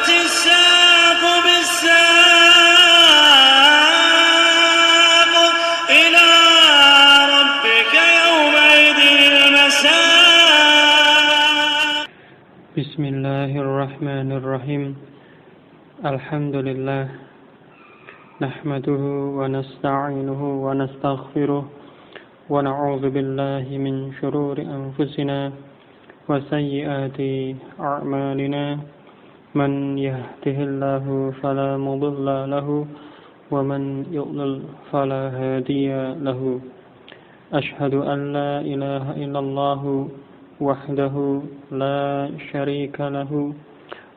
والتفت الساق بالساق إلى ربك يومئذ المساق. بسم الله الرحمن الرحيم. الحمد لله نحمده ونستعينه ونستغفره ونعوذ بالله من شرور أنفسنا وسيئات أعمالنا. من يهده الله فلا مضل له ومن يضلل فلا هادي له. أشهد أن لا إله إلا الله وحده لا شريك له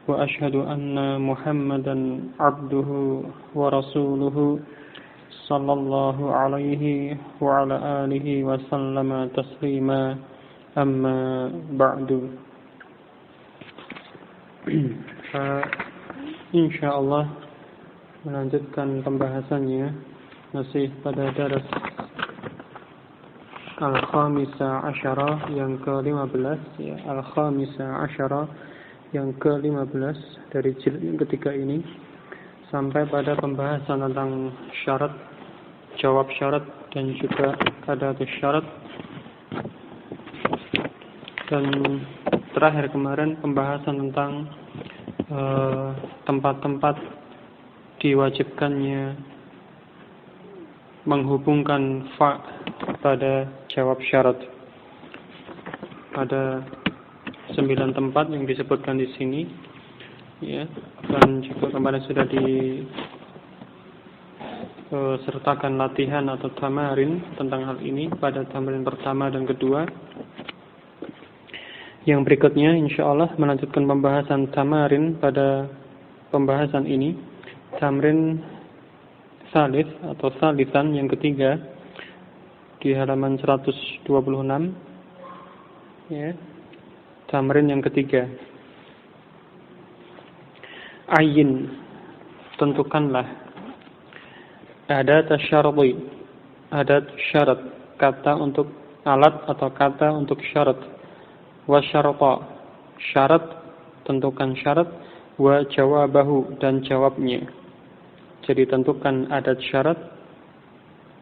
وأشهد أن محمدا عبده ورسوله صلى الله عليه وعلى آله وسلم تسليما. أما بعد. Insyaallah melanjutkan pembahasannya masih pada daras Al-Khamisah Asyarah yang ke-15 ya, Al-Khamisah Asyarah yang ke-15 dari jilid yang ketiga ini, sampai pada pembahasan tentang syarat, jawab syarat, dan juga adatus syarat. Dan terakhir kemarin pembahasan tentang tempat-tempat diwajibkannya menghubungkan fa pada jawab syarat. Ada 9 tempat yang disebutkan di sini, ya, dan juga kemarin sudah disertakan latihan atau tamarin tentang hal ini pada tamarin pertama dan kedua. Yang berikutnya insyaallah melanjutkan pembahasan tamarin pada pembahasan ini, tamrin salis atau salisan yang ketiga di halaman 126 ya. Tamrin yang ketiga. Ayin, tentukanlah. Adat syarti, adat syarat, kata untuk alat atau kata untuk syarat. Wa syarata, syarat, tentukan syarat. Wa jawabahu, dan jawabnya. Jadi tentukan adat syarat,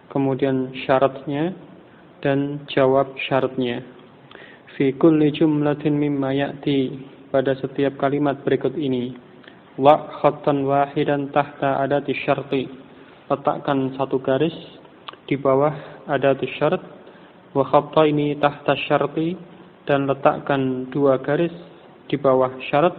kemudian syaratnya, dan jawab syaratnya. Fi kulli jumlatin mimma ya'ti, pada setiap kalimat berikut ini. La khattan wahidan tahta adati syarti, letakkan satu garis di bawah adati syarat. Wa khattaini tahta syarti, dan letakkan 2 garis di bawah syarat.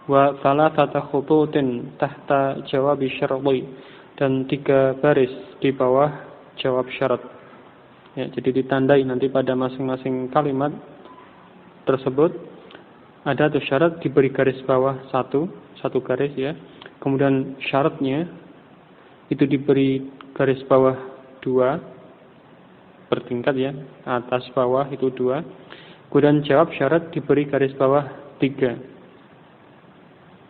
Wa thalathata khututin tahta jawabi syarti, dan 3 baris di bawah jawab syarat. Ya, jadi ditandai nanti pada masing-masing kalimat tersebut ada tuh syarat diberi garis bawah satu garis ya. Kemudian syaratnya itu diberi garis bawah 2 bertingkat ya, atas bawah itu 2. Kemudian jawab syarat diberi garis bawah 3.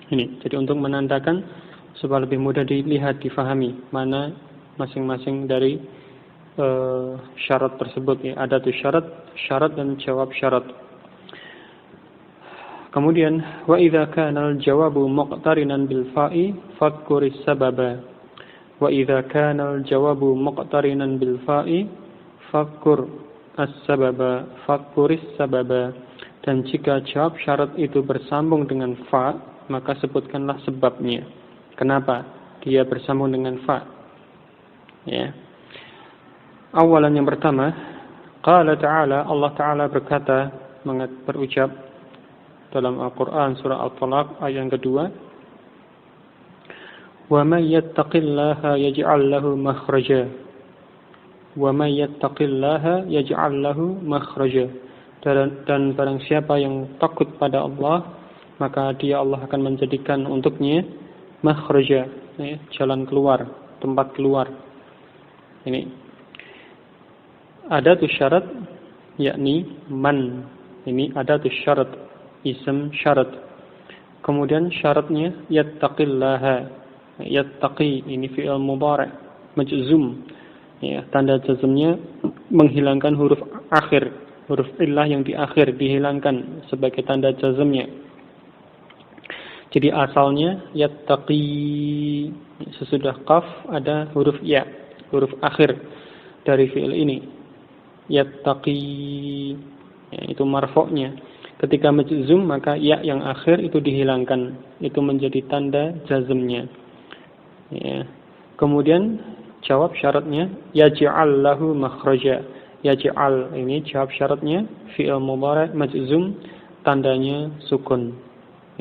Ini jadi untuk menandakan supaya lebih mudah dilihat, difahami mana masing-masing dari syarat tersebut ya. Ada tuh syarat dan jawab syarat. Kemudian wa idza kana al-jawabu muqtarinan bil fa'i fadhkuris sababa. Wa idza kana al-jawabu muqtarinan bil fa'i fadhkur as-sababa, fadhkuris sababa. Dan jika jawab syarat itu bersambung dengan fa, maka sebutkanlah sebabnya. Kenapa dia bersambung dengan fa? Ya. Awalan yang pertama, qala ta'ala, Allah Ta'ala berkata, berucap dalam Al-Quran surah Al-Talaq ayat yang kedua, wa may yattaqillaha yaj'al lahu makhraja. Wa may yattaqillaha yaj'al lahu makhraja. Dan barang siapa yang takut pada Allah, maka dia Allah akan menjadikan untuknya makhraja, ya, jalan keluar, tempat keluar. Ini adatus syarat, yakni man. Ini adatus syarat, ism syarat. Kemudian syaratnya yattaqillaha, yattaqi, ini fi'il mudhari' majzum. Ya, tanda jazmnya menghilangkan huruf akhir, huruf illah yang di akhir dihilangkan sebagai tanda jazmnya. Jadi asalnya yattaqi, sesudah qaf ada huruf ya, huruf akhir dari fi'il ini. Yattaqi, ya, itu marfu'nya. Ketika majzum maka ya yang akhir itu dihilangkan, itu menjadi tanda jazmnya. Ya. Kemudian jawab syaratnya yaj'al lahu makhraja. Yaj'al ini jawab syaratnya fi'il mudhari' majzum, tandanya sukun.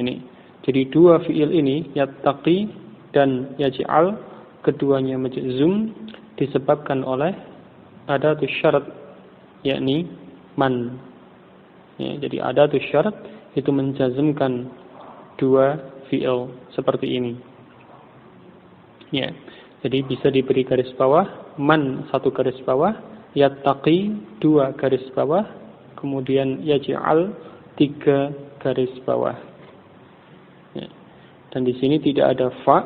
Ini. Jadi dua fi'il ini yattaqi dan yaj'al, keduanya majzum disebabkan oleh adatus syarat, yakni man. Ya, jadi adatus syarat itu menjazmkan dua fi'il seperti ini. Ya. Jadi bisa diberi garis bawah, man 1 garis bawah, yattaqi 2 garis bawah, kemudian yaj'al 3 garis bawah. Ya. Dan di sini tidak ada fa,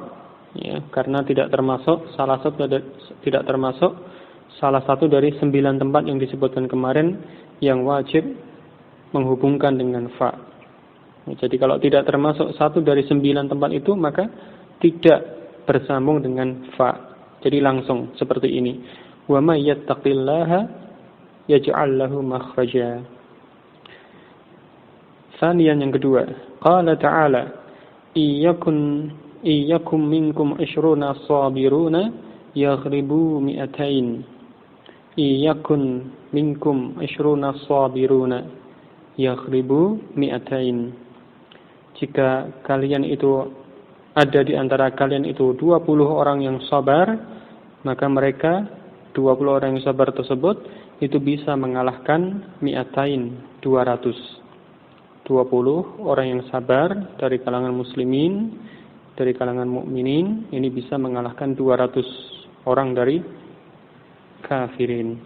ya, karena tidak termasuk salah satu dari 9 tempat yang disebutkan kemarin yang wajib menghubungkan dengan fa. Ya, jadi kalau tidak termasuk 1 dari 9 tempat itu maka tidak bersambung dengan fa. Jadi langsung seperti ini. Wa may yattaqillaha yaj'al lahu makhraja. Saniyan yang kedua, qala ta'ala iyyakum minkum 'ishruna sabiruna yaghribu mi'atain. Iyyakum minkum 'ishruna sabiruna yaghribu mi'atain. Jika kalian itu ada di antara kalian itu 20 orang yang sabar, maka mereka 20 orang yang sabar tersebut itu bisa mengalahkan mi'atain, 200. 20 orang yang sabar dari kalangan muslimin, dari kalangan mukminin, ini bisa mengalahkan 200 orang dari kafirin.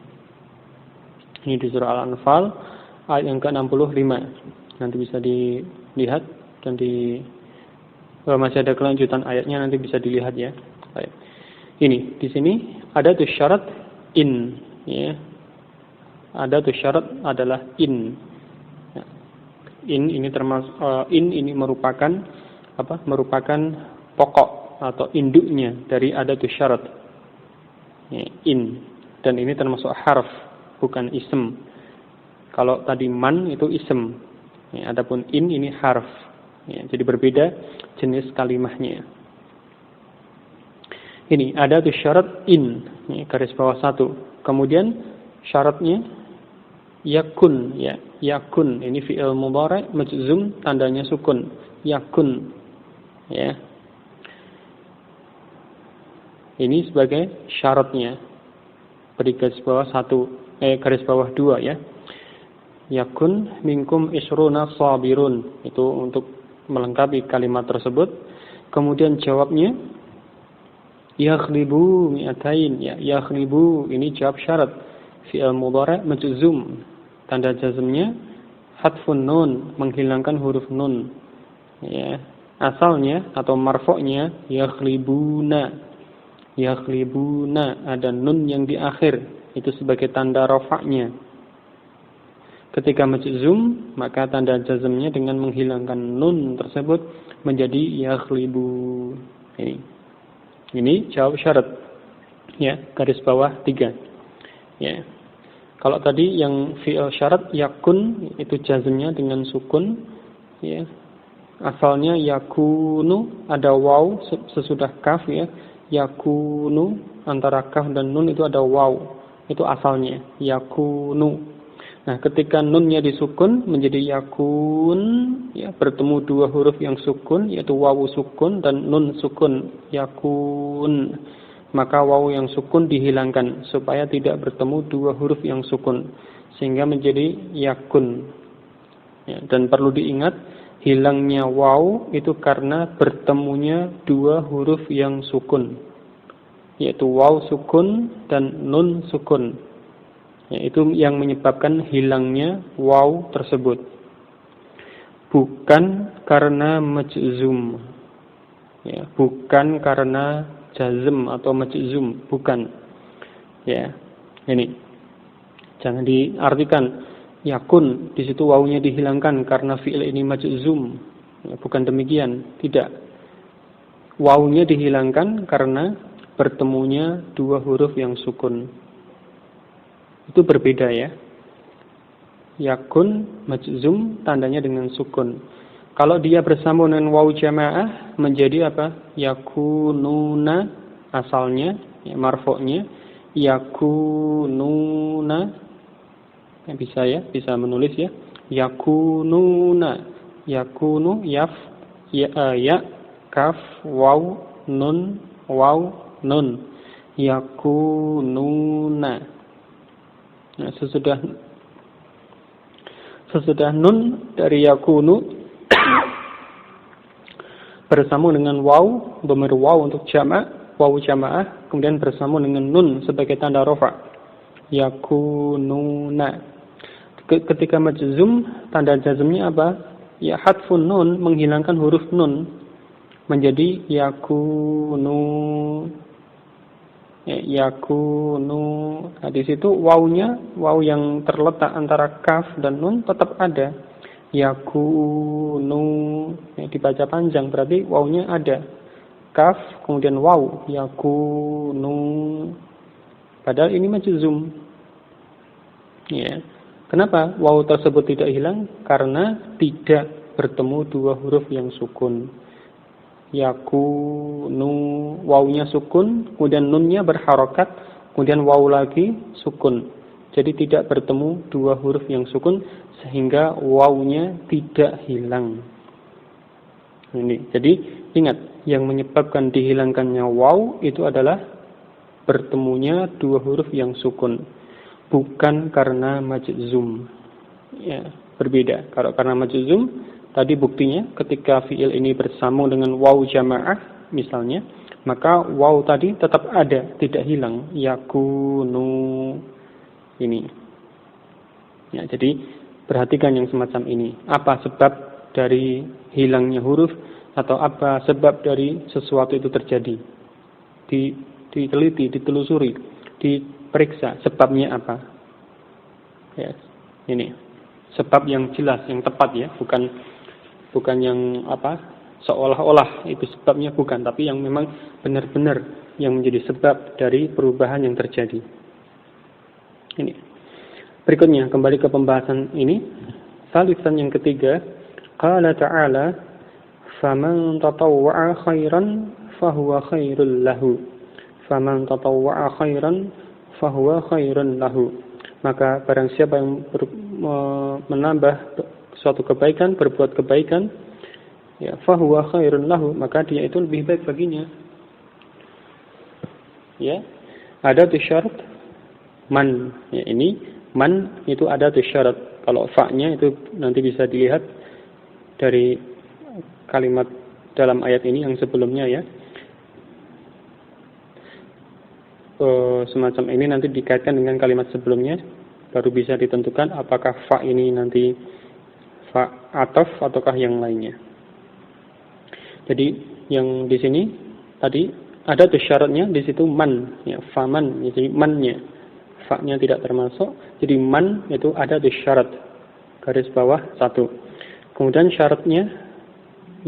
Ini di surah Al-Anfal ayat yang ke-65. Nanti bisa dilihat dan masih ada kelanjutan ayatnya, nanti bisa dilihat ya. Baik. Ini di sini ada tuh syarat in, ya. Ada tuh syarat adalah in. Ya. In ini termasuk ini merupakan apa? Merupakan pokok atau induknya dari ada tuh syarat. Ya, in, dan ini termasuk harf, bukan ism. Kalau tadi man itu ism, ya, adapun in ini harf. Ya, jadi berbeda jenis kalimahnya. Ini ada tuh syarat in, ya, garis bawah 1. Kemudian syaratnya yakun, ya, yakun. Ini fi'il mudhari' majzum, tandanya sukun. Yakun, ya. Ini sebagai syaratnya. Beri garis bawah 1, garis bawah 2 ya. Yakun minkum isruna sabirun. Itu untuk melengkapi kalimat tersebut. Kemudian jawabnya yaghlibu mi'atain, ya, yaghlibu ini jawab syarat fi'il mudhari' majzum, tanda jazmnya hadfun nun, menghilangkan huruf nun, ya. Asalnya atau marfu'nya yaghlibuna, yaghlibuna, ada nun yang di akhir, itu sebagai tanda rafa'nya. Ketika majzum, maka tanda jazmnya dengan menghilangkan nun tersebut menjadi yaghlibu. Ini jawab syarat. Ya, garis bawah 3. Ya. Kalau tadi yang fi'il syarat yakun itu jazmnya dengan sukun, ya. Asalnya yakunu, ada waw sesudah kaf, ya. Yakunu, antara kaf dan nun itu ada waw. Itu asalnya yakunu. Nah, ketika nunnya disukun menjadi yakun, ya, bertemu 2 huruf yang sukun, yaitu wawu sukun dan nun sukun, yakun. Maka wawu yang sukun dihilangkan supaya tidak bertemu 2 huruf yang sukun, sehingga menjadi yakun. Ya, dan perlu diingat, hilangnya wawu itu karena bertemunya 2 huruf yang sukun, yaitu wawu sukun dan nun sukun. Ya, itu yang menyebabkan hilangnya waw tersebut, bukan karena majzum, ya, bukan karena jazm atau majzum, bukan. Ya, ini jangan diartikan yakun di situ wawnya dihilangkan karena fi'il ini majzum. Bukan demikian, tidak. Wawunya dihilangkan karena bertemunya dua huruf yang sukun. Itu berbeda ya. Yakun majzum tandanya dengan sukun. Kalau dia bersambung dengan wawu jamaah menjadi apa? Yakununa asalnya, ya, marfu'nya yakununa. Ya, bisa menulis ya. Yakununa, yakunu yaf ya kaf waw nun yakununa. Nah, sesudah nun dari yakunu bersambung dengan waw, dhamir waw untuk jamak, waw jamaah, kemudian bersambung dengan nun sebagai tanda rafa. Yakununa. Ketika majzum, tanda jazmnya apa? Ya hadfun nun, menghilangkan huruf nun menjadi yakunu. Nah, di situ wawunya, waw yang terletak antara kaf dan nun tetap ada. Yakunu, ya, dibaca panjang berarti wawunya ada. Kaf kemudian waw, yakunu. Padahal ini majzum. Ya. Kenapa waw tersebut tidak hilang? Karena tidak bertemu dua huruf yang sukun. Yakunu, wawunya sukun, kemudian nunnya berharokat, kemudian waw lagi sukun. Jadi tidak bertemu dua huruf yang sukun sehingga wawunya tidak hilang. Ini. Jadi ingat, yang menyebabkan dihilangkannya waw itu adalah bertemunya dua huruf yang sukun, bukan karena majzum. Ya, berbeda. Kalau karena majzum, tadi buktinya ketika fiil ini bersambung dengan waw jamaah misalnya, maka waw tadi tetap ada, tidak hilang. Yakunu ini. Ya, jadi perhatikan yang semacam ini. Apa sebab dari hilangnya huruf atau apa sebab dari sesuatu itu terjadi? Diteliti, ditelusuri, diperiksa sebabnya apa. Ya, ini sebab yang jelas, yang tepat ya, bukan yang apa seolah-olah itu sebabnya, bukan, tapi yang memang benar-benar yang menjadi sebab dari perubahan yang terjadi. Ini. Berikutnya kembali ke pembahasan ini. Salisan yang ketiga, qala ta'ala faman tatawwa'a khairan fahuwa khairul lahu. Faman tatawwa'a khairan fahuwa khairun lahu. Maka barang siapa yang menambah suatu kebaikan, berbuat kebaikan, ya fahuwa khairun lahu, maka dia itu lebih baik baginya. Ya, ada syarat man, ya, ini man itu ada syarat. Kalau fa-nya itu nanti bisa dilihat dari kalimat dalam ayat ini yang sebelumnya ya. Semacam ini nanti dikaitkan dengan kalimat sebelumnya, baru bisa ditentukan apakah fa ini nanti fa ataf ataukah yang lainnya. Jadi yang di sini tadi ada syaratnya di situ man, ya, faman, jadi mannya, fa-nya tidak termasuk, jadi man itu ada syarat, garis bawah 1. Kemudian syaratnya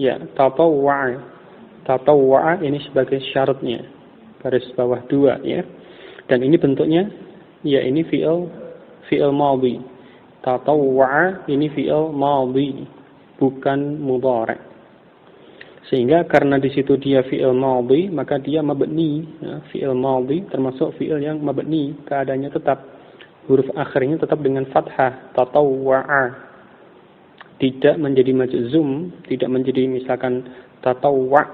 ya tatawwa'a ini sebagai syaratnya, garis bawah 2 ya. Dan ini bentuknya ya ini fi'il madhi. Tatawwa'a ini fi'il madhi, bukan mudhari'. Sehingga karena di situ dia fi'il madhi, maka dia mabni. Ya, fi'il madhi termasuk fi'il yang mabni, keadaannya tetap, huruf akhirnya tetap dengan fathah, tatawwa'a. Tidak menjadi majzum, tidak menjadi misalkan tatawwa',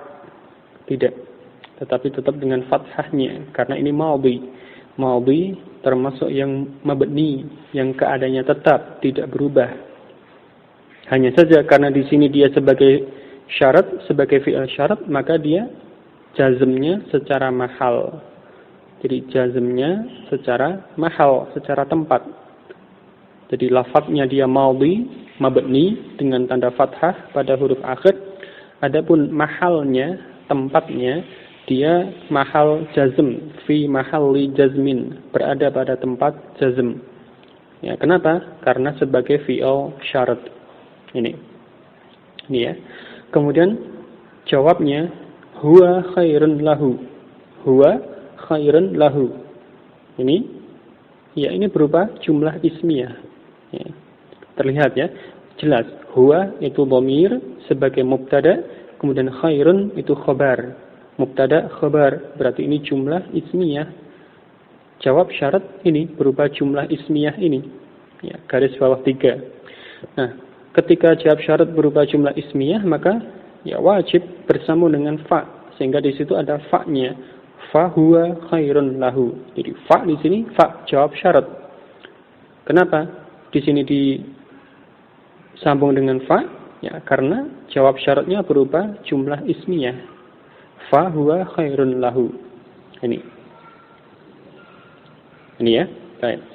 tidak, tetapi tetap dengan fathahnya karena ini madhi. Madhi termasuk yang mabni, yang keadaannya tetap, tidak berubah. Hanya saja karena di sini dia sebagai syarat, sebagai fi'il syarat, maka dia jazmnya secara mahal. Jadi jazmnya secara mahal, secara tempat. Jadi lafadznya dia madhi, mabni dengan tanda fathah pada huruf akhir. Adapun mahalnya, tempatnya, dia mahal jazm, fi mahalli jazmin, berada pada tempat jazm. Ya, kenapa? Karena sebagai fi'il syarat. Ini ya. Kemudian jawabnya huwa khairun lahu. Huwa khairun lahu. Ini berupa jumlah ismiyah. Ya. Terlihat ya, jelas. Huwa itu dhamir sebagai mubtada, kemudian khairun itu khabar. Mubtada khabar, berarti ini jumlah ismiyah. Jawab syarat ini berupa jumlah ismiyah ini. Ya, garis bawah 3. Nah, ketika jawab syarat berupa jumlah ismiyah, maka ya wajib bersambung dengan fa, sehingga di situ ada fa-nya. Fa huwa khairun lahu. Jadi fa di sini fa jawab syarat. Kenapa di sini disambung dengan fa? Ya, karena jawab syaratnya berupa jumlah ismiyah. Fa huwa khairun lahu. Ini ya. Baik.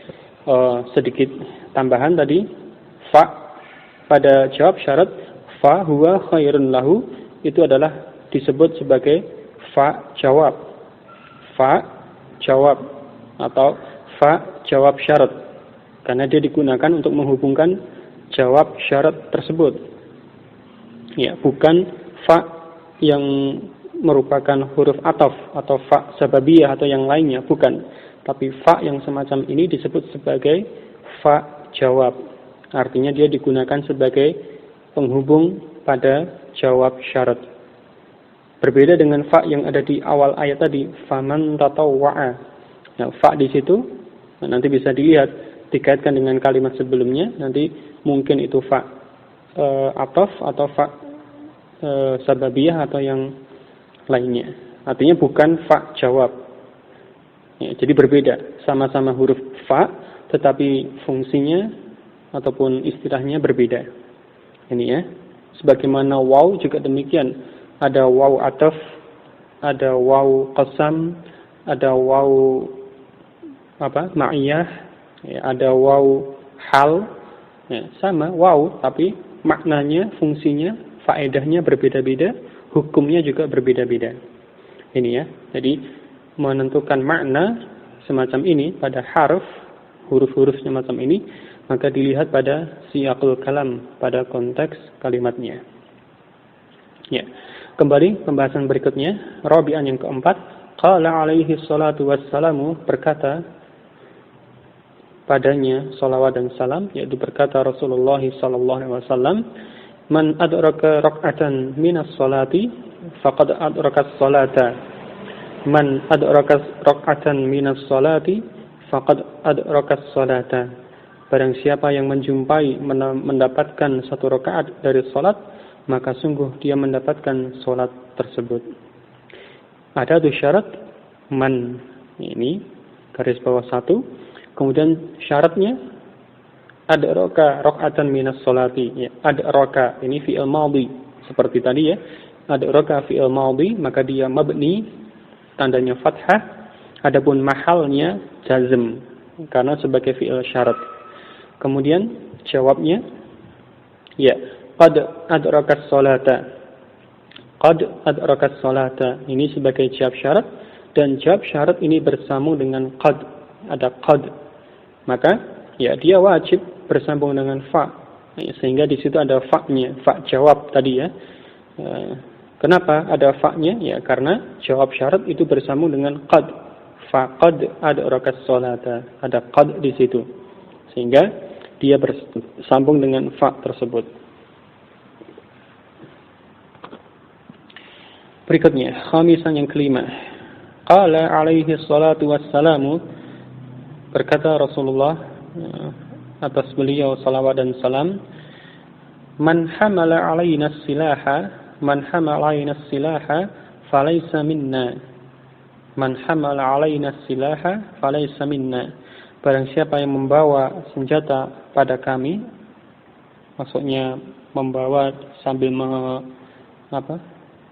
Sedikit tambahan tadi, fa pada jawab syarat fa huwa khairun lahu itu adalah disebut sebagai fa jawab. Fa jawab atau fa jawab syarat, karena dia digunakan untuk menghubungkan jawab syarat tersebut. Ya, bukan fa yang merupakan huruf ataf atau fa sababiyah atau yang lainnya, bukan. Tapi fa yang semacam ini disebut sebagai fa jawab. Artinya dia digunakan sebagai penghubung pada jawab syarat. Berbeda dengan fa yang ada di awal ayat tadi, faman tatawwa'a. Nah, fa di situ nanti bisa dilihat dikaitkan dengan kalimat sebelumnya, nanti mungkin itu fa ataf atau fa sababiyah atau yang lainnya. Artinya bukan fa jawab. Ya, jadi berbeda, sama-sama huruf fa tetapi fungsinya ataupun istilahnya berbeda. Ini ya. Sebagaimana waw juga demikian. Ada waw ataf, ada waw qasam, ada waw ma'iyah, ya, ada waw hal, ya, sama waw tapi maknanya, fungsinya, faedahnya berbeda-beda, hukumnya juga berbeda-beda. Ini ya. Jadi menentukan makna semacam ini pada harf, huruf-huruf semacam ini, maka dilihat pada siyaqul kalam, pada konteks kalimatnya. Ya. Kembali pembahasan berikutnya, rabi'an yang keempat, qala alaihi salatu wassalamu, berkata padanya salawat dan salam, yaitu berkata Rasulullah sallallahu alaihi wasallam, man adraka rak'atan minas salati faqad adraka as-salata. Man adraka rak'atan minas salati faqad adraka as-salata. Barang siapa yang mendapatkan satu rakaat dari salat, maka sungguh dia mendapatkan solat tersebut. Ada tuh syarat man, ini garis bawah 1. Kemudian syaratnya adraka rak'atan minas solati. Ya, adraka ini fi'il madhi seperti tadi ya. Adraka fi'il madhi, maka dia mabni, tandanya fathah. Adapun mahalnya jazm karena sebagai fi'il syarat. Kemudian jawabnya ya, qad adrakas salata. Qad adrakas salata. Ini sebagai jawab syarat, dan jawab syarat ini bersambung dengan qad. Ada qad. Maka ya dia wajib bersambung dengan fa. Sehingga di situ ada fa-nya, fa jawab tadi ya. Kenapa ada fa-nya? Ya karena jawab syarat itu bersambung dengan qad. Fa qad adrakas salata. Ada qad di situ. Sehingga dia bersambung dengan fa tersebut. Berikutnya, khamisan yang kelima. Qala alaihi salatu wassalamu, berkata Rasulullah atas beliau salawat dan salam, man hamala alaina silaha falaysa minna. Man hamala alaina silaha falaysa minna. Barang siapa yang membawa senjata pada kami, maksudnya membawa sambil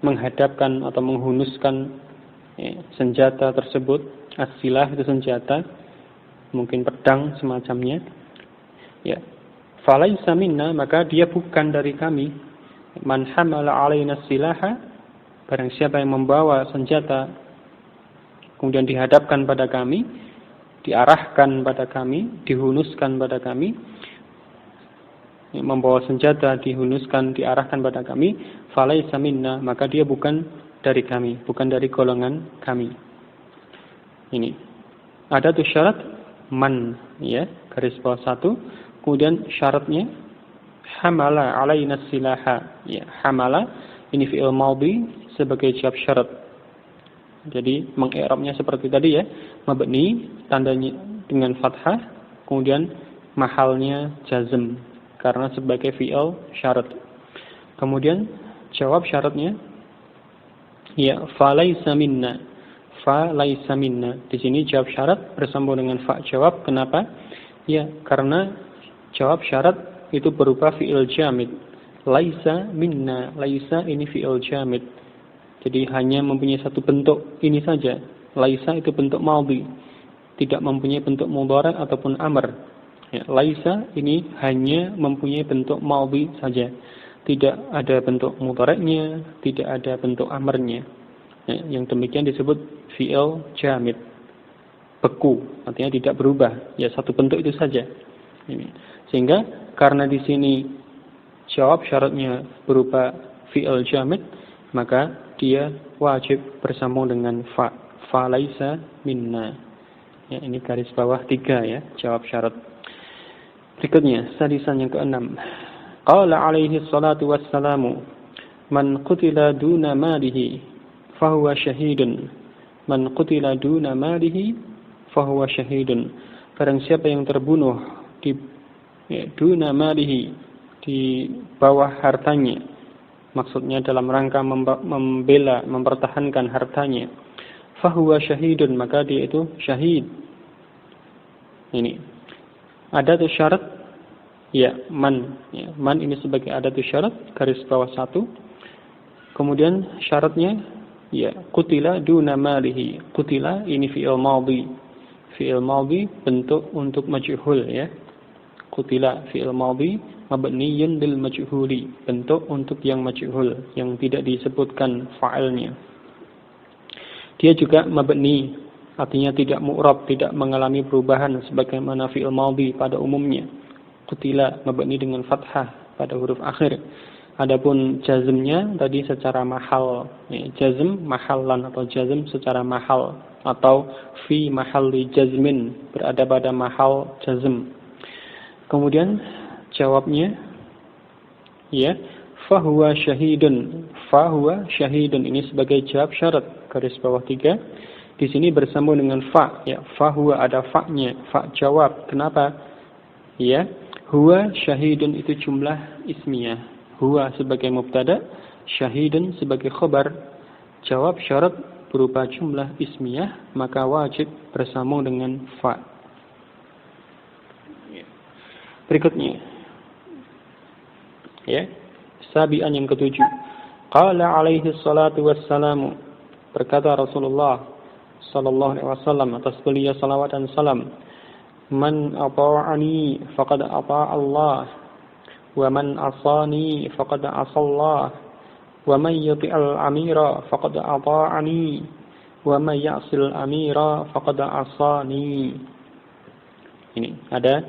menghadapkan atau menghunuskan senjata tersebut. As-silah itu senjata, mungkin pedang semacamnya. Ya, falaysa minna, maka dia bukan dari kami. Man hamala alaina silaha, barang siapa yang membawa senjata kemudian dihadapkan pada kami, diarahkan pada kami, dihunuskan pada kami, membawa senjata, dihunuskan, diarahkan pada kami, falaisa minna, maka dia bukan dari kami, bukan dari golongan kami. Ini adatus syarat man, ya, garis bawah 1. Kemudian syaratnya hamala alaina silaha, ya, hamala ini fi'il madhi sebagai jawab syarat. Jadi mengi'rabnya seperti tadi, ya, mabni tandanya dengan fathah, kemudian mahalnya jazm karena sebagai fi'il syarat. Kemudian jawab syaratnya, ya, falaisa minna, falaisa minna. Di sini jawab syarat bersambung dengan fa jawab. Kenapa? Ya, karena jawab syarat itu berupa fi'il jamid. Laisa minna, laisa ini fi'il jamid. Jadi hanya mempunyai satu bentuk ini saja. Laisa itu bentuk madhi, tidak mempunyai bentuk mudhari' ataupun amr. Ya, laisa ini hanya mempunyai bentuk madhi saja. Tidak ada bentuk mudhari'nya, tidak ada bentuk amrnya. Ya, yang demikian disebut fi'il jamid. Beku, artinya tidak berubah. Ya, satu bentuk itu saja. Ini. Sehingga karena di sini jawab syaratnya berupa fi'il jamid, maka dia wajib bersambung dengan fa. Fa laisa minna. Ya, ini garis bawah 3, ya, jawab syarat. Berikutnya, sadisan yang ke-6. Qala alaihi salatu wassalamu, man qutila duna malihi fahuwa syahidun. Man qutila duna malihi fahuwa syahidun. Barang siapa yang terbunuh di duna malihi, di bawah hartanya, maksudnya dalam rangka membela, mempertahankan hartanya, fahuwa syahidun, maka dia itu syahid. Ini adatus syarat, ya, man, ya, man ini sebagai adatus syarat, garis bawah 1. Kemudian syaratnya, ya, qutila duna malihi. Qutila ini fi'il madhi. Fi'il madhi bentuk untuk majhul, ya. Qutila fi'il madhi mabniyun lil majhuli, bentuk untuk yang majhul, yang tidak disebutkan fa'ilnya. Dia juga mabni, artinya tidak mu'rab, tidak mengalami perubahan sebagaimana fi'il madhi pada umumnya. Qutila mabni dengan fathah pada huruf akhir. Adapun jazmnya tadi secara mahal, ya, jazm mahallan atau jazm secara mahal, atau fi mahalli jazmin, berada pada mahal jazm. Kemudian jawabnya, ya, fahuwa syahidun. Fahuwa syahidun ini sebagai jawab syarat, garis bawah 3. Di sini bersambung dengan fa, ya, fahuwa ada fa-nya, fa jawab. Kenapa? Ya, huwa syahidun itu jumlah ismiyah. Huwa sebagai mubtada, syahidun sebagai khabar. Jawab syarat berupa jumlah ismiyah, maka wajib bersambung dengan fa. Berikutnya, ya, sabian yang ke-7. Qala alaihi salatu wassalamu, berkata Rasulullah sallallahu alaihi wasallam, atas beliau salawat dan salam, man ata'ani faqad ata'a Allah, wa man asani faqad asallah, wa man yuti'al amira faqad ata'ani, wa man ya'sil amira faqad asani. Ini ada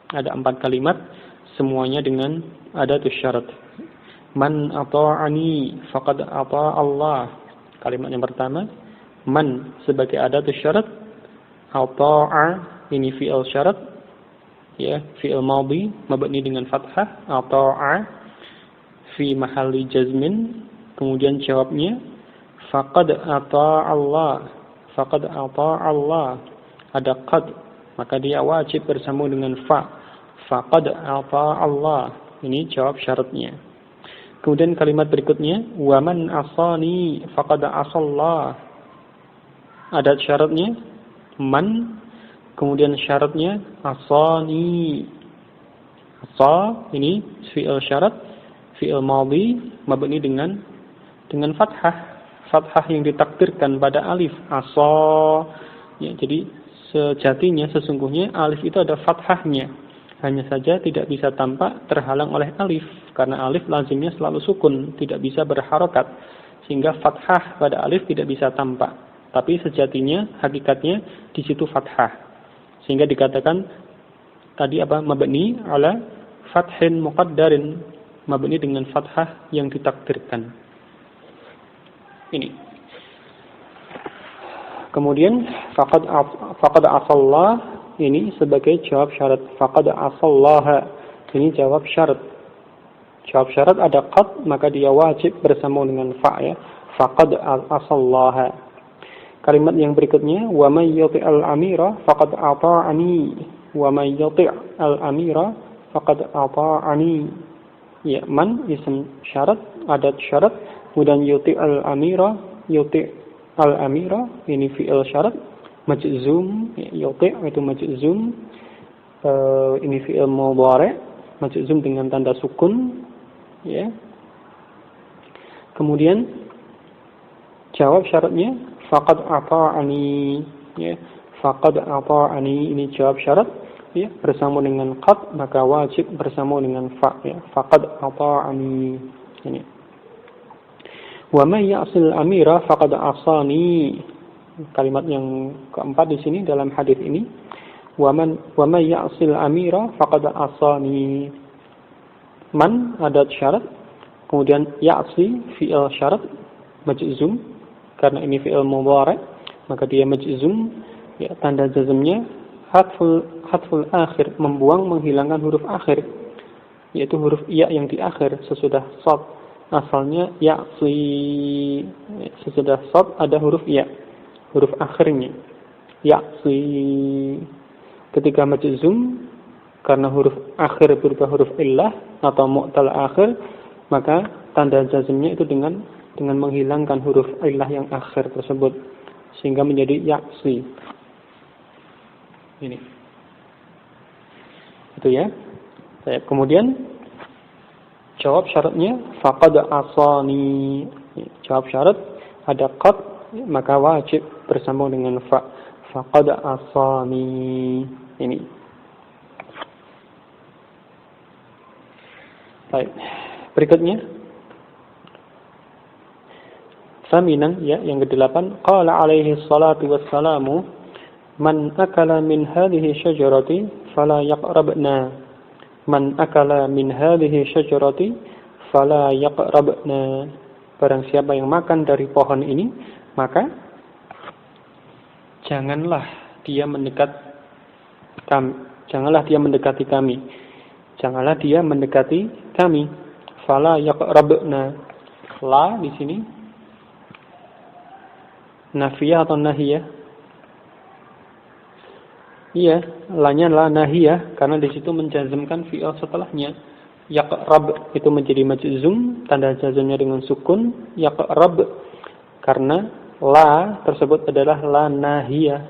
4 kalimat, semuanya dengan adatus syarat. Man ata'ani faqad ata'a Allah. Kalimat yang pertama, man sebagai adatus syarat, ata'a ini fi'il syarat, ya, fi'il madhi mabni dengan fathah, ata'a fi mahalli jazmin. Kemudian jawabnya faqad ata'a Allah. Faqad ata'a Allah. Ada qad, maka dia wajib bersambung dengan fa. Faqad ata'a Allah. Ini jawab syaratnya. Kemudian kalimat berikutnya, wa man asani faqad asallah. Ada syaratnya man, kemudian syaratnya asani. Asa ini fi'il syarat, fi'il madhi mabni dengan fathah. Fathah yang ditakdirkan pada alif. Asa. Ya, jadi sejatinya sesungguhnya alif itu ada fathahnya. Hanya saja tidak bisa tampak terhalang oleh alif, karena alif lazimnya selalu sukun, tidak bisa berharokat, sehingga fathah pada alif tidak bisa tampak. Tapi sejatinya, hakikatnya di situ fathah, sehingga dikatakan tadi apa, mabni ala fathin muqaddarin, mabni dengan fathah yang ditakdirkan. Ini. Kemudian faqad asallah ini sebagai jawab syarat. Faqad asallaha ini jawab syarat. Jawab syarat ada qad, maka dia wajib bersama dengan fa ya. Faqad asallaha. Kalimat yang berikutnya, wa may yuti'al amira faqad ata'ani. Wa may yuti'al amira faqad ata'ani. Ya, man isim syarat, adat syarat, kemudian yuti'al amira, yuti'al amira ini fi'il syarat, majzum, yuti' itu majzum, ini fi'il mudhari', majzum dengan tanda sukun, ya. Kemudian jawab syaratnya faqad ata'ani, ya. Faqad ata'ani ini jawab syarat, ya, bersama dengan qad maka wajib bersama dengan fa, ya. Faqad ata'ani ini. Wa may ya'sil amira faqad asani. Kalimat yang keempat di sini dalam hadis ini, wa may ya'sil amira faqad asani. Man adat syarat, kemudian ya'si fi'il syarat majzum karena ini fi'il mudhari' maka dia majzum, ya, tanda jazmnya hadful akhir, membuang menghilangkan huruf akhir, yaitu huruf ya yang di akhir sesudah shad. Asalnya ya'si, sesudah shad ada huruf ya, huruf akhirnya ya'si. Ketika majzum karena huruf akhir berubah huruf illah atau mu'tal akhir, maka tanda jazmnya itu dengan menghilangkan huruf illah yang akhir tersebut sehingga menjadi ya'si. Ini. Itu ya. Kemudian jawab syaratnya faqad asani. Jawab syarat ada qad maka wajib bersama dengan fa. Faqad asani. Ini. Baik. Berikutnya Saminan, ya, yang ke-8, qala alaihi salatu wassalamu man akala min hadhihi syajarati fala yaqrabna. Man akala min hadhihi syajarati fala yaqrabna. Barang siapa yang makan dari pohon ini, maka janganlah dia mendekati kami. Janganlah dia mendekati kami. Fala yaqrabna. La di sini nafiyah atau nahiyah? Iya, lanya la nahiyah karena di situ menjazmkan fi'il setelahnya. Yaqrab itu menjadi majzum, tanda jazmnya dengan sukun. Yaqrab karena la tersebut adalah la nahiyah,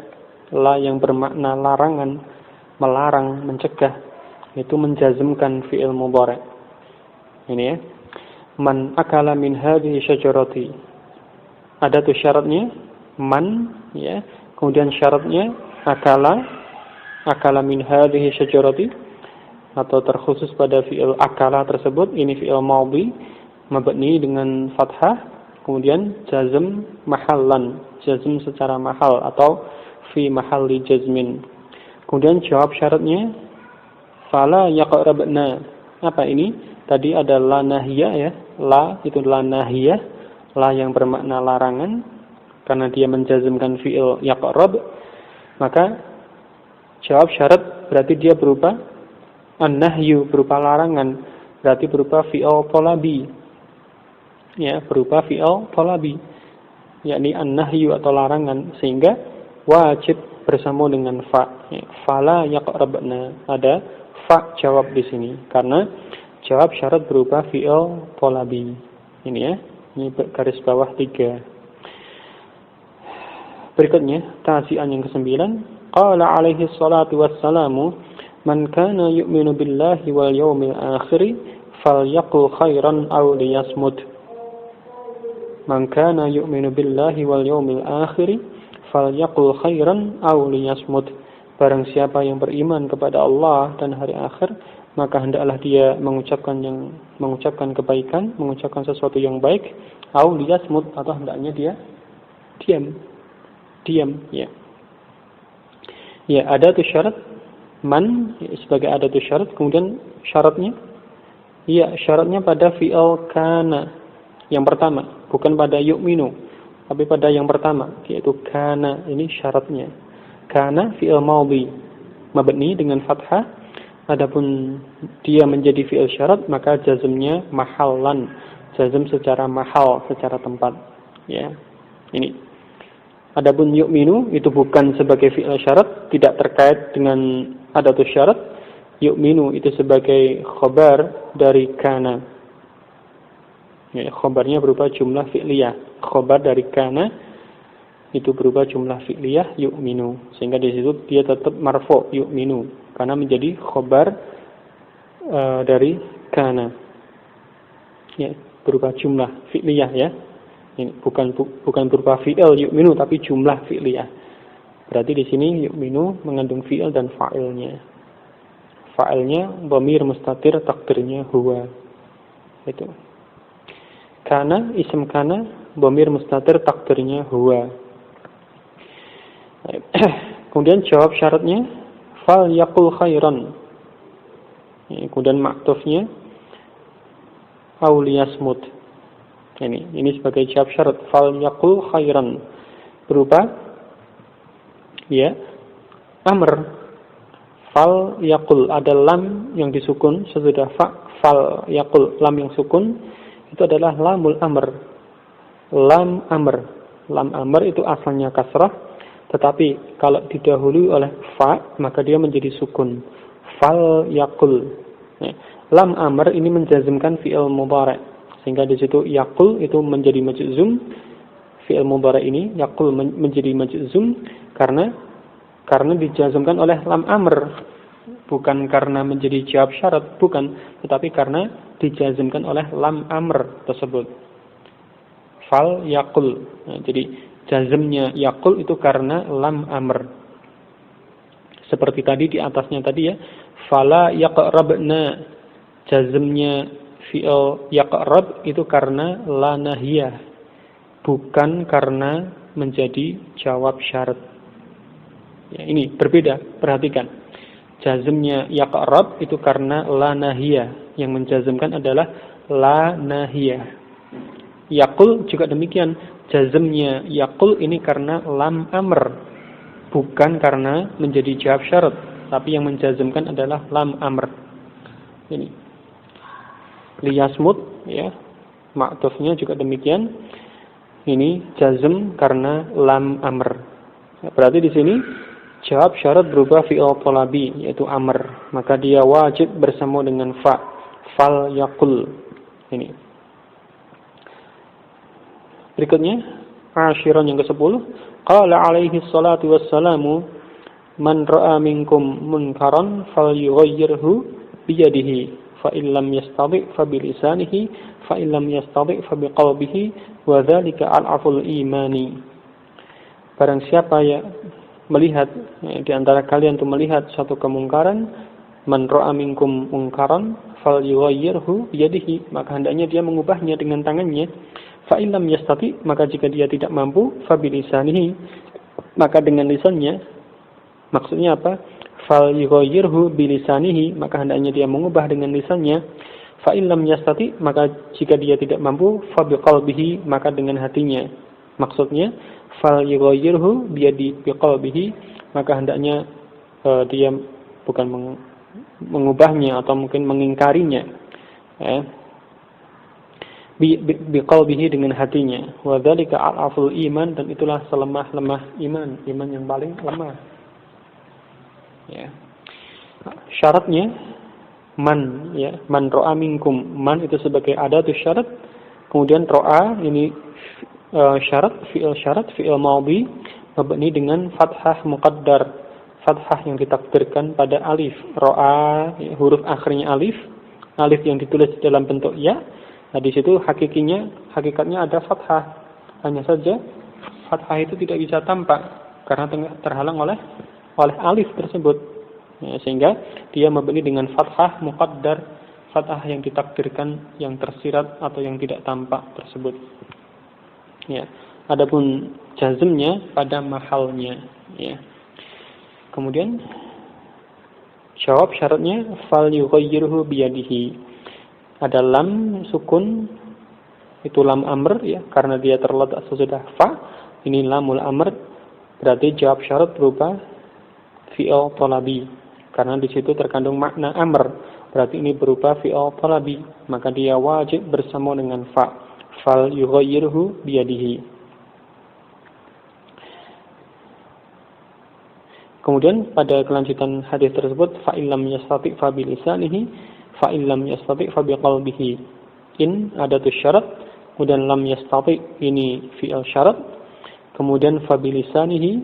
la yang bermakna larangan, melarang, mencegah. Itu menjazmkan fi'il mudhari'. Ini ya. Man akala min hadhihi syajarati. Ada tuh syaratnya man, ya. Kemudian syaratnya akala min hadhihi syajarati, atau terkhusus pada fi'il akala tersebut. Ini fi'il madhi mabni dengan fathah, kemudian jazm mahallan, jazm secara mahal atau fi mahalli jazmin. Kemudian jawab syaratnya fala yaqrabna. Apa ini? Tadi ada la nahiyah, ya. La itu la nahiyah, la yang bermakna larangan karena dia menjazmkan fi'il yaqrab, maka jawab syarat berarti dia berupa an-nahyu, berupa larangan, berarti berupa fi'il thalabi. Ya, berupa fi'il thalabi, yakni an-nahyu atau larangan, sehingga wajib bersama dengan fa. Ya, fala yaqrabna. Ada fa jawab di sini karena jawab syarat berupa fi'il thalabi. Ini ya, ini garis bawah 3. Berikutnya, ta'zi'an yang ke-9. Qala alaihi salatu wassalamu man kana yu'minu billahi wal yawmil akhir falyaqul khairan aw liyasmut. Man kana yu'minu billahi wal yawmil akhir falyaqul khairan aw liyasmut. Barang siapa yang beriman kepada Allah dan hari akhir, maka hendaklah dia mengucapkan kebaikan, mengucapkan sesuatu yang baik, aw liyasmut, atau hendaknya dia diam, ya. Ya, ada tuh syarat man, ya, sebagai ada tuh syarat, kemudian syaratnya Iya, syaratnya pada fi'il kana yang pertama, bukan pada yu'minu, tapi pada yang pertama, yaitu kana. Ini syaratnya. Kana fi'il madhi mabni dengan fathah. Adapun dia menjadi fi'il syarat, maka jazmnya mahallan, jazm secara mahal, secara tempat. Ya, ini. Adapun yu'minu itu bukan sebagai fi'il syarat, tidak terkait dengan adatus syarat. Yu'minu itu sebagai khobar dari kana. Ya, khobarnya berupa jumlah fi'liyah. Khobar dari kana itu berupa jumlah fi'liyah yu'minu. Sehingga di situ dia tetap marfu' yu'minu karena menjadi khobar dari kana. Ya, berupa jumlah fi'liyah ya. Ini bukan berupa fi'il yu'minu tapi jumlah fi'liyah. Berarti di sini yu'minu mengandung fi'il dan fa'ilnya. Fa'ilnya dhamir mustatir, takdirnya huwa. Itu. Kana, isim kana, dhamir mustatir, takdirnya huwa. Kemudian jawab syaratnya fal yaqul khairan. Kemudian maktufnya auliyasmut. Ini sebagai jawab syarat fal yaqul khairan berupa ya amr. Fal yaqul, ada lam yang disukun sesudah fal yaqul, lam yang sukun itu adalah lamul amr. Lam amr. Lam amr itu asalnya kasrah, tetapi kalau didahului oleh fa maka dia menjadi sukun. Fal yaqul. Lam amr ini menjazmkan fi'il mudhari', sehingga di situ yaqul itu menjadi majzum. Fi'il mudhari' ini yaqul menjadi majzum karena dijazmkan oleh lam amr, bukan karena menjadi jawab syarat, bukan, tetapi karena dijazmkan oleh lam amr tersebut. Fal yaqul. Jadi jazmnya yaqul itu karena lam amr. Seperti tadi di atasnya tadi ya, fala yaqrabna. Jazmnya fi'il yaqrab itu karena la nahiyah, bukan karena menjadi jawab syarat. Ya, ini berbeda, perhatikan. Jazmnya yaqrab itu karena la nahiyah, yang menjazmkan adalah la nahiyah. Yaqul juga demikian, jazmnya yaqul ini karena lam amr, bukan karena menjadi jawab syarat, tapi yang menjazmkan adalah lam amr. Ini liyasmut ya, maktufnya juga demikian. Ini jazm karena lam amr. Berarti di sini jawab syarat berupa fi'il thalabi yaitu amr, maka dia wajib bersama dengan fa, fal yaqul. Ini. Berikutnya asyiran yang ke-10, qala alaihi salatu wassalamu man ra'a minkum munkaran falyughayyirhu biyadihi fa in lam yastati' fa bilisanihi fa in lam yastati' fa biqalbihi wa dzalika al-aful imani. Barang siapa yang melihat di antara kalian itu melihat suatu kemungkaran, man ra'a minkum munkaran falyughayyirhu biyadihi, maka hendaknya dia mengubahnya dengan tangannya. Fa in lam yastati, maka jika dia tidak mampu, fa bilisanihi, maka dengan lisannya. Maksudnya apa? Falyughayyirhu bilisanihi, maka hendaknya dia mengubah dengan lisannya. Fa in lam yastati, maka jika dia tidak mampu, fa biqalbihi, maka dengan hatinya. Maksudnya falyughayyirhu biqalbihi, maka hendaknya dia bukan mengubahnya atau mungkin mengingkarinya, biqalbihi dengan hatinya. Wa dzalika al-aful iman, dan itulah selemah-lemah iman yang paling lemah. Ya. Syaratnya man ya, man ra'a minkum, man itu sebagai adatus syarat, kemudian ra'a ini syarat, fi'il madhi mabni dengan fathah muqaddar, fathah yang ditakdirkan pada alif. Ra'a huruf akhirnya alif yang ditulis dalam bentuk ya. Nah, di situ hakikatnya ada fathah. Hanya saja fathah itu tidak bisa tampak karena terhalang oleh alif tersebut. Ya, sehingga dia mabni dengan fathah muqaddar, fathah yang ditakdirkan, yang tersirat atau yang tidak tampak tersebut. Ya, adapun jazmnya pada mahalnya. Ya. Kemudian jawab syaratnya fal yughayyirhu biyadihi. ada lam sukun, itu lam amr ya, karena dia terletak sesudah fa. Ini lamul amr, berarti jawab syarat berupa fi'il thalabi, karena di situ terkandung makna amr. Berarti ini berupa fi'il thalabi, maka dia wajib bersama dengan fa. Fal yughayyirhu biyadihi. Kemudian pada kelanjutan hadis tersebut, fa illam yastati' fa bilisanihi, fa illam yastati' fa biqalbihi. In adatus syarat, kemudian lam yastati' ini fi'il syarat, kemudian fa bilisanihi,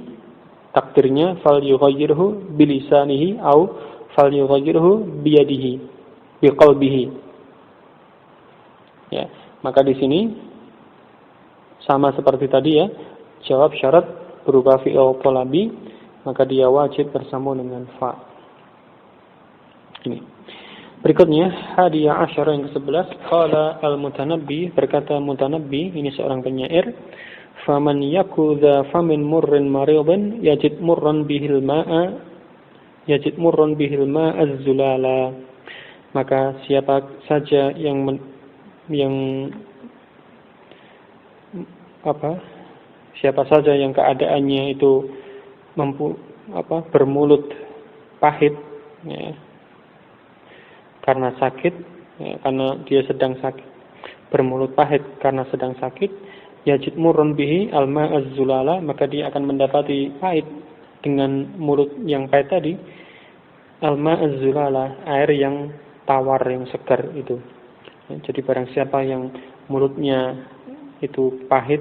takdirnya fal yughayyirhu bilisanihi au fal yughayyirhu biyadihi, biqalbihi. Ya, maka di sini sama seperti tadi ya, jawab syarat berupa fi'il thalabi, maka dia wajib bersama dengan fa. Ini. Berikutnya hadiyah asyara yang ke-11, qala al-Mutanabbi, berkata Mutanabbi, ini seorang penyair, faman yakudha famin murrin maridin yajid murran bihil ma'a az-zulala. Maka siapa saja siapa saja yang keadaannya itu bermulut pahit ya, karena sakit ya, karena dia sedang sakit, bermulut pahit karena sedang sakit, yajid murrun bihi alma az-zulala, maka dia akan mendapati pahit dengan mulut yang pahit tadi, alma az-zulala, air yang tawar yang segar itu ya, jadi barang siapa yang mulutnya itu pahit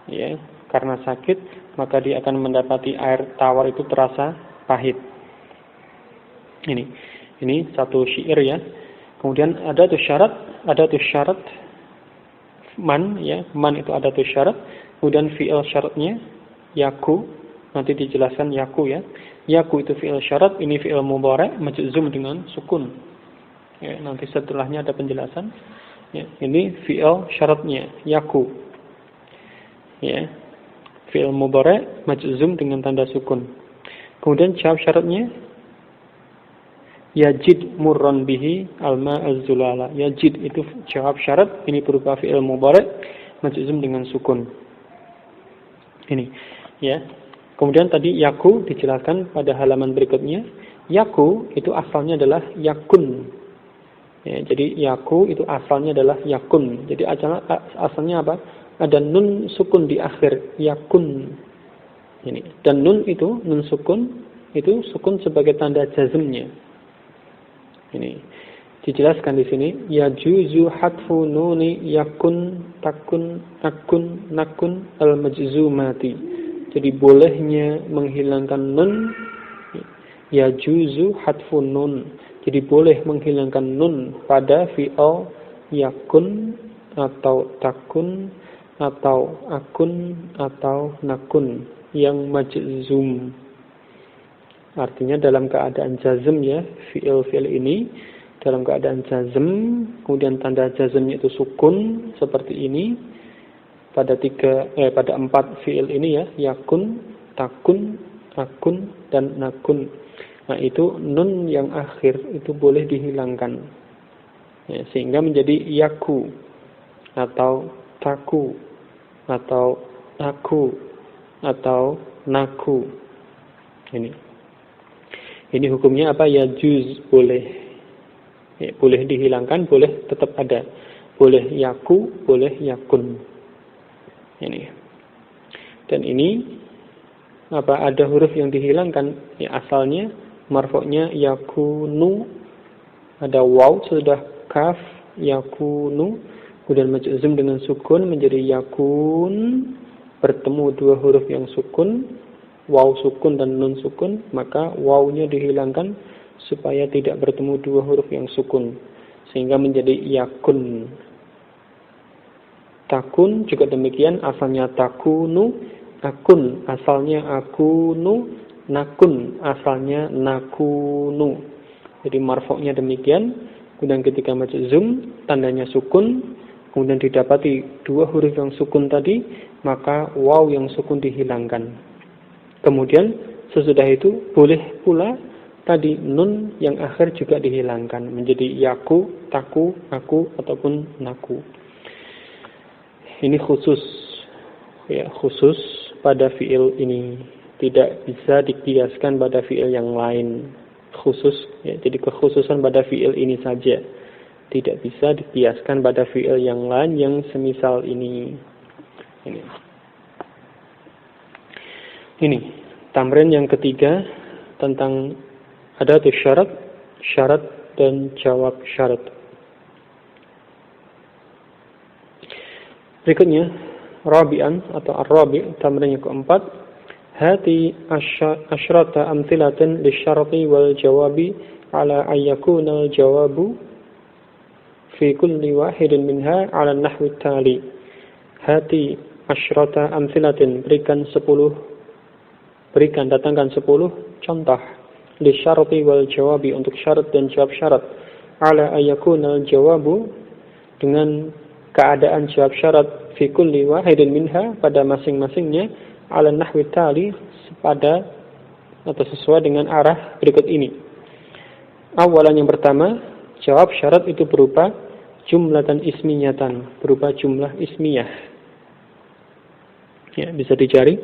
ya karena sakit, maka dia akan mendapati air tawar itu terasa pahit. Ini satu syair ya. Kemudian ada tuh syarat man ya, man itu ada tuh syarat. Kemudian fi'il syaratnya yaku, nanti dijelaskan yaku ya. Yaku itu fi'il syarat, ini fi'il mudhari' majzum dengan sukun. Ya, nanti setelahnya ada penjelasan. Ya, ini fi'il syaratnya yaku. Ya. Fi'il mudhari' majzum dengan tanda sukun. Kemudian jawab syaratnya yajid murran bihi alma az-zulala. Yajid itu jawab syarat, ini berupa fi'il mudhari' majzum dengan sukun. Ini ya. Kemudian tadi yaku dijelaskan pada halaman berikutnya. Yaku itu asalnya adalah yakun. Ya, jadi yaku itu asalnya adalah yakun. Jadi asalnya apa? Ada nun sukun di akhir, yakun. Ini. Dan nun sukun itu sukun sebagai tanda jazmnya. Ini dijelaskan di sini, yajuzu hatfu nuni yakun takun akun nakun al-majzumati. Jadi bolehnya menghilangkan nun, yajuzu hatfu nun. Jadi boleh menghilangkan nun pada fi'il yakun atau takun atau akun atau nakun yang majzum. Artinya dalam keadaan jazm ya, fi'il ini dalam keadaan jazm, kemudian tanda jazmnya itu sukun seperti ini pada 4 fi'il ini ya, yakun, takun, akun dan nakun. Nah, itu nun yang akhir itu boleh dihilangkan. Ya, sehingga menjadi yaku atau taku atau aku atau naku. Ini hukumnya apa? Ya juz, boleh. Ya, boleh dihilangkan, boleh tetap ada. Boleh yaku, boleh yakun. Ini. Dan ini ada huruf yang dihilangkan. Ya, asalnya marfu'nya yakunu, ada waw sudah kaf, yakunu. Kemudian majzum dengan sukun menjadi yakun, bertemu dua huruf yang sukun, waw sukun dan nun sukun, maka wawnya dihilangkan supaya tidak bertemu dua huruf yang sukun, sehingga menjadi yakun. Takun juga demikian, asalnya takunu, akun asalnya akunu, nakun asalnya nakunu. Jadi marfu'nya demikian. Kemudian ketika majzum tandanya sukun, kemudian didapati dua huruf yang sukun tadi, maka waw yang sukun dihilangkan. Kemudian sesudah itu boleh pula tadi nun yang akhir juga dihilangkan menjadi yaku, taku, aku ataupun naku. Ini khusus ya, khusus pada fiil ini, tidak bisa dikiaskan pada fiil yang lain. Khusus ya, jadi kekhususan pada fiil ini saja, tidak bisa dikiaskan pada fiil yang lain yang semisal ini. Ini tamrin yang ketiga tentang adatus syarat, syarat dan jawab syarat. Berikutnya rabi'an atau ar-rabi', tamrin yang keempat, hati asyrata amthilatan lisyarati wal jawabi ala ayyakuna al-jawabu fi kulli wahidin minha ala nahwi tali. Hati asyrata amthilatin, datangkan 10 contoh lisyarati wal jawabi, untuk syarat dan jawab syarat, ala ayyakuna al-jawabu, dengan keadaan jawab syarat, fi kulli wahidin minha, pada masing-masingnya, ala nahwi tali, pada atau sesuai dengan arah berikut ini. Awalan, yang pertama, jawab syarat itu berupa jumlatan ismiyatan, berupa jumlah ismiyah. Ya, bisa dicari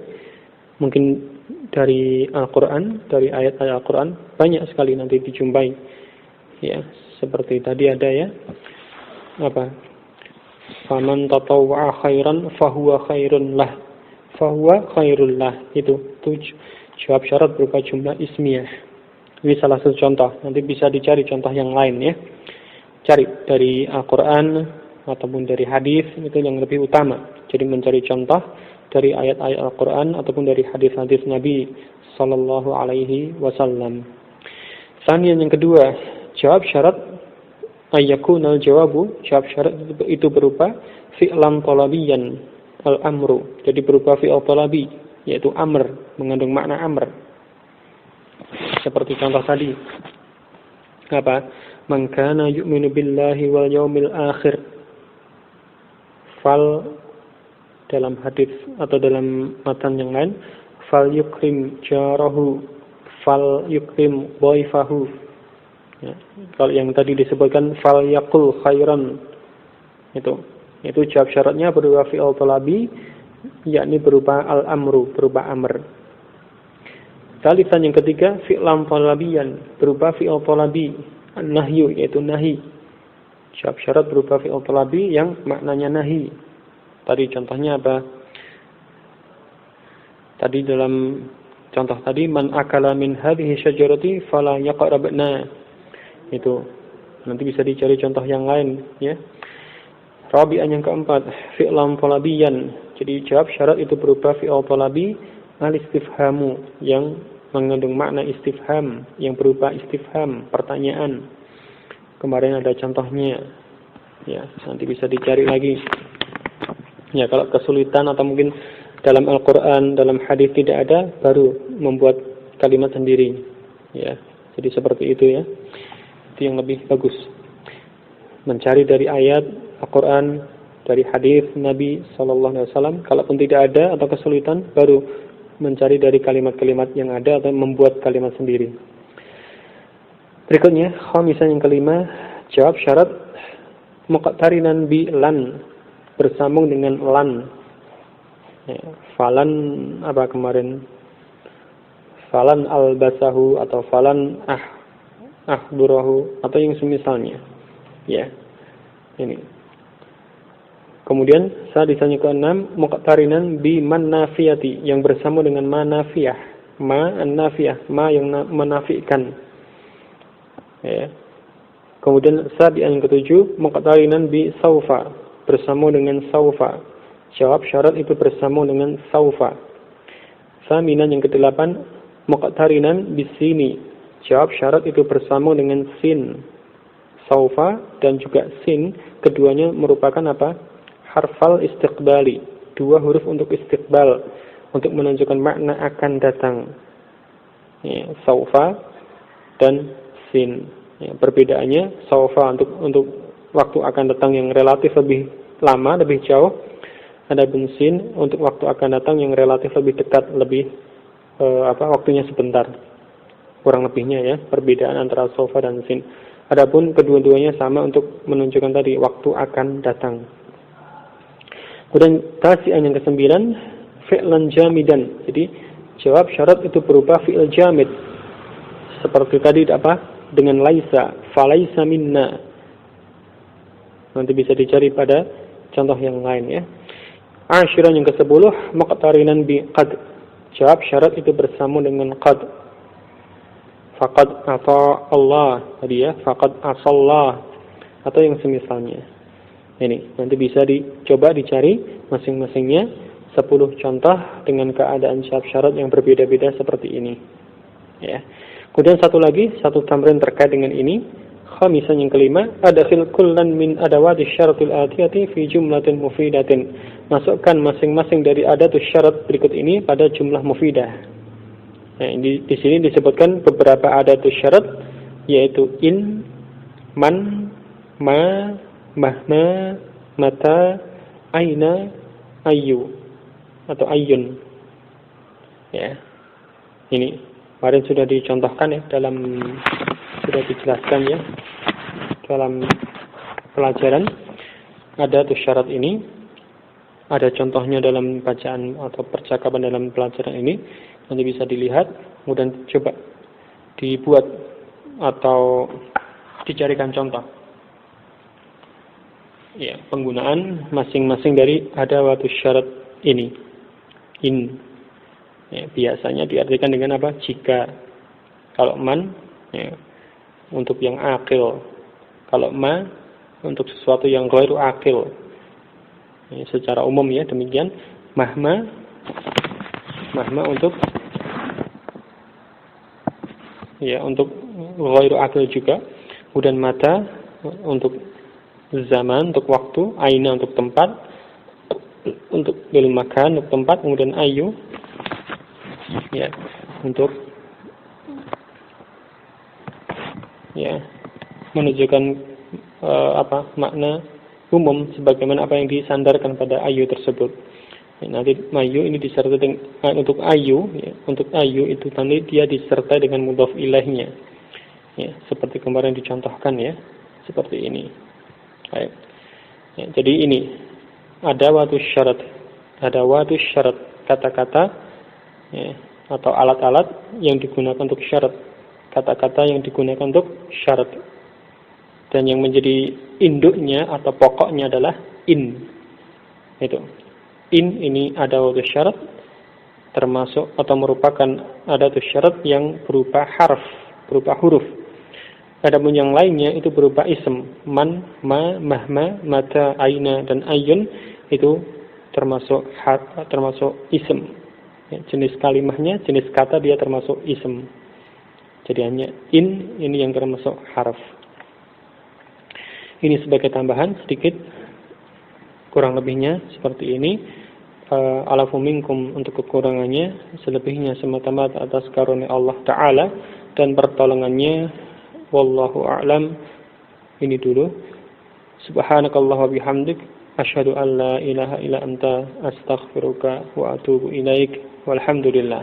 mungkin dari Al-Quran, dari ayat-ayat Al-Quran, banyak sekali nanti dijumpai. Ya, seperti tadi ada ya, apa? Faman tatawwa'a khairan fahuwa khairun lah. Fahuwa khairul lah. Itu jawab syarat berupa jumlah ismiyah. Ini salah satu contoh. Nanti bisa dicari contoh yang lain ya. Cari dari Al-Quran ataupun dari hadis, itu yang lebih utama. Jadi mencari contoh dari ayat-ayat Al-Quran ataupun dari hadis-hadis Nabi Sallallahu Alaihi Wasallam. Kemudian yang kedua, jawab syarat ayyakunal jawabu, jawab syarat itu berupa fi'lan talabiyan al-amru. Jadi berupa fi'l talabi, yaitu amr, mengandung makna amr. Seperti contoh tadi, apa? Man kana yu'minu billahi wal yawmil akhir, fal, dalam hadis atau dalam matan yang lain, fal yukrim jarahu, fal yukrim dhaifahu. Ya, kalau yang tadi disebutkan fal yaqul khairan, itu jawab syaratnya berupa fi'il talabi, yakni berupa al-amru, berupa amr. Talisan yang ketiga, fi'lan talabiyan, berupa fi'il talabi, an-nahyu, yaitu nahi. Jawab syarat berupa fi'il talabi yang maknanya nahi. Tadi contohnya apa? Tadi dalam contoh tadi, man akala min hadhihi syajarati fala yaqrabna. Itu nanti bisa dicari contoh yang lain ya. Rabi'an yang keempat, fi'lan talabiyan. Jadi jawab syarat itu berupa fi'il talabi al-istifhamu, yang mengandung makna istifham, yang berupa istifham, pertanyaan. Kemarin ada contohnya. Ya, nanti bisa dicari lagi. Ya, kalau kesulitan atau mungkin dalam Al-Quran, dalam hadis tidak ada, baru membuat kalimat sendiri. Ya, jadi seperti itu ya. Itu yang lebih bagus. Mencari dari ayat Al-Quran, dari hadis Nabi SAW. Kalaupun tidak ada atau kesulitan, baru mencari dari kalimat-kalimat yang ada atau membuat kalimat sendiri. Berikutnya, khamisan yang kelima, jawab syarat muqtarinan bi lan, bersambung dengan lan. Ya, falan apa kemarin? Falan albasahu atau falan ahdurahu atau yang semisalnya. Ya. Ini. Kemudian sadisannya ke-6, muqtarinan bi man nafiyati, yang bersambung dengan ma nafiyah. Ma an-nafiyah, ma yang menafikan. Ya. Kemudian sadisan yang ke-7, muqtarinan bi saufa, bersambung dengan saufa. Jawab syarat itu bersambung dengan saufa. Saminan yang ke-8, muqtarinan bisini. Jawab syarat itu bersambung dengan sin. Saufa dan juga sin, keduanya merupakan apa? Harfal istiqbali. Dua huruf untuk istiqbal, untuk menunjukkan makna akan datang. Ya, saufa dan sin. Ya, perbedaannya, saufa untuk waktu akan datang yang relatif lebih lama, lebih jauh. Ada sin untuk waktu akan datang yang relatif lebih dekat, lebih waktunya sebentar. kurang lebihnya ya, perbedaan antara sofa dan sin. Adapun kedua-duanya sama untuk menunjukkan tadi waktu akan datang. Kemudian tasi'an yang ke-9, fi'lan jamidan. Jadi jawab syarat itu berupa fi'il jamid. Seperti tadi apa? Dengan laisa, falaisa minna. Nanti bisa dicari pada contoh yang lain ya. Asyiran yang ke-10, muqtarinan bi qad. Jawab syarat itu bersama dengan qad. Faqad ata Allah tadi ya, faqad asallah atau yang semisalnya. Ini nanti bisa dicoba dicari masing-masingnya 10 contoh dengan keadaan syarat yang berbeda-beda seperti ini. Ya. Kemudian satu tamrin terkait dengan ini. Khamisan yang kelima, adkhil kullan min adawati syaratil atiyati fi jumlatin mufidatin. Masukkan masing-masing dari adatus syarat berikut ini pada jumlah mufidah. Nah, di sini disebutkan beberapa adatus syarat yaitu in, man, ma, mahma, mata, aina, ayu atau ayun. Ya. Ini kemarin sudah dicontohkan ya sudah dijelaskan ya dalam pelajaran adatus syarat ini. Ada contohnya dalam bacaan atau percakapan dalam pelajaran ini. Nanti bisa dilihat, kemudian coba dibuat atau dicarikan contoh. Ya, penggunaan masing-masing dari adawatus syarat ini. In. Ya, biasanya diartikan dengan apa? Jika. Kalau man, ya, untuk yang akil. Kalau ma, untuk sesuatu yang ghairu akil. Ya, secara umum ya, demikian. Mahma untuk ghairu akil juga. Kemudian mata untuk zaman, untuk waktu. Aina untuk tempat. Untuk bil makan, untuk tempat. Kemudian ayu ya, untuk ya menunjukkan makna umum sebagaimana apa yang disandarkan pada ayu tersebut. Nanti ayu ini disertai dengan untuk ayu ya, untuk ayu itu nanti dia disertai dengan mudhof ilaihnya. Ya, seperti kemarin dicontohkan ya, seperti ini. Baik. Ya, jadi ini adawatus syarat kata-kata ya, atau alat-alat yang digunakan untuk syarat, kata-kata yang digunakan untuk syarat. Dan yang menjadi induknya atau pokoknya adalah in. Itu. In ini adawatus syarat termasuk atau merupakan adawatus syarat yang berupa harf, berupa huruf. Adapun yang lainnya itu berupa ism, man, ma, mahma, mata, aina dan ayun itu termasuk ism. Ya, jenis kalimahnya, jenis kata dia termasuk ism. Jadi hanya in ini yang termasuk harf. Ini sebagai tambahan sedikit, kurang lebihnya seperti ini. Alafu minkum untuk kekurangannya, selebihnya semata-mata atas karunia Allah Ta'ala dan pertolongannya. Wallahu a'lam. Ini dulu. Subhanakallah wa bihamdik, asyhadu an la ilaha illa anta, astaghfiruka wa atubu ilaik. Walhamdulillah.